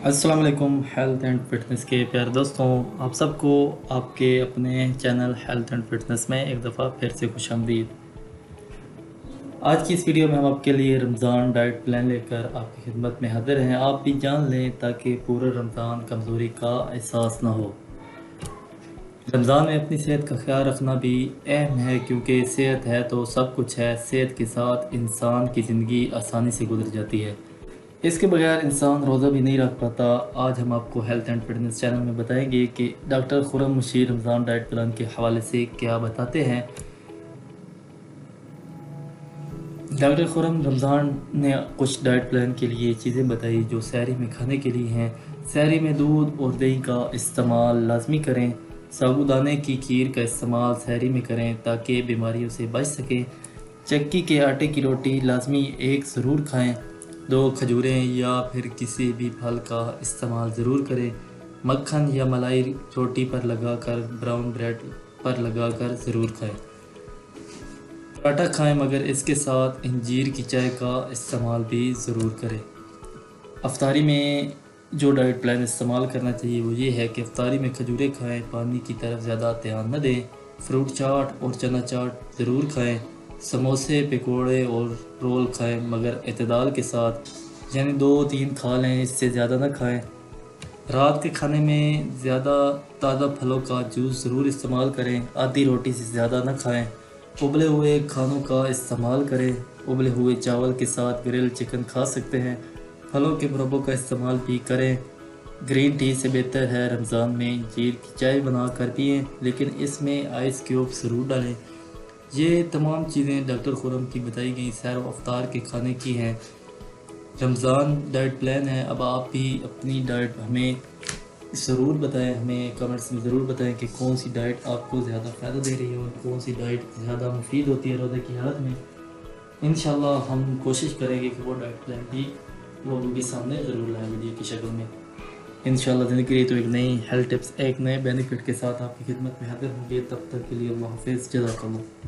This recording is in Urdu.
السلام علیکم ہیلتھ اینڈ فٹنس کے پیارے دوستوں، آپ سب کو آپ کے اپنے چینل ہیلتھ اینڈ فٹنس میں ایک دفعہ پھر سے خوش آمدید۔ آج کی اس ویڈیو میں ہم آپ کے لیے رمضان ڈائٹ پلان لے کر آپ کی خدمت میں حاضر ہیں۔ آپ بھی جان لیں تاکہ پورا رمضان کمزوری کا احساس نہ ہو۔ رمضان میں اپنی صحت کا خیال رکھنا بھی اہم ہے، کیونکہ صحت ہے تو سب کچھ ہے۔ صحت کے ساتھ انسان کی زندگی آسانی سے گزر جاتی ہے، اس کے بغیر انسان روزہ بھی نہیں رکھ پاتا۔ آج ہم آپ کو ہیلتھ اینڈ فٹنس چینل میں بتائیں گے کہ ڈاکٹر خرم مشیر رمضان ڈائٹ پلان کے حوالے سے کیا بتاتے ہیں۔ ڈاکٹر خرم رمضان نے کچھ ڈائٹ پلان کے لیے چیزیں بتائی جو سحری میں کھانے کے لیے ہیں۔ سحری میں دودھ اور دہی کا استعمال لازمی کریں۔ سابودانے کی کھیر کا استعمال سحری میں کریں تاکہ بیماریوں سے بچ سکیں۔ چکی کے آٹے کی روٹی لازمی ایک ضرور کھائیں۔ 2 کھجوریں یا پھر کسی بھی پھل کا استعمال ضرور کریں۔ مکھن یا ملائی روٹی پر لگا کر، براؤن بریڈ پر لگا کر ضرور کھائیں۔ پراٹھا کھائیں، مگر اس کے ساتھ انجیر کی چائے کا استعمال بھی ضرور کریں۔ افطاری میں جو ڈائٹ پلان استعمال کرنا چاہیے وہ یہ ہے کہ افطاری میں کھجوریں کھائیں، پانی کی طرف زیادہ دھیان نہ دیں۔ فروٹ چاٹ اور چنا چاٹ ضرور کھائیں۔ سموسے، پکوڑے اور رول کھائیں، مگر اعتدال کے ساتھ، یعنی 2-3 کھا لیں، اس سے زیادہ نہ کھائیں۔ رات کے کھانے میں زیادہ تازہ پھلوں کا جوس ضرور استعمال کریں۔ آدھی روٹی سے زیادہ نہ کھائیں۔ ابلے ہوئے کھانوں کا استعمال کریں۔ ابلے ہوئے چاول کے ساتھ گرل چکن کھا سکتے ہیں۔ پھلوں کے مربوں کا استعمال بھی کریں۔ گرین ٹی سے بہتر ہے رمضان میں انجیر کی چائے بنا کر پئیں، لیکن اس میں آئس کیوب ضرور ڈالیں۔ یہ تمام چیزیں ڈاکٹر خرم کی بتائی گئی سحر و افطار کے کھانے کی ہیں۔ رمضان ڈائٹ پلان ہے۔ اب آپ بھی اپنی ڈائٹ ہمیں ضرور بتائیں، ہمیں کمنٹس میں ضرور بتائیں کہ کون سی ڈائٹ آپ کو زیادہ فائدہ دے رہی ہے اور کون سی ڈائٹ زیادہ مفید ہوتی ہے روزے کی حالت میں۔ انشاءاللہ ہم کوشش کریں گے کہ وہ ڈائٹ پلان بھی لوگوں کے سامنے ضرور لائیں ویڈیو کی شکل میں۔ انشاءاللہ زندگی رہی تو ایک نئی ہیلتھ ٹپس، ایک نئے بینیفٹ کے ساتھ آپ کی خدمت میں حاضر ہوں گے۔ تب تک کے لیے اللہ حافظ، جزاک اللہ۔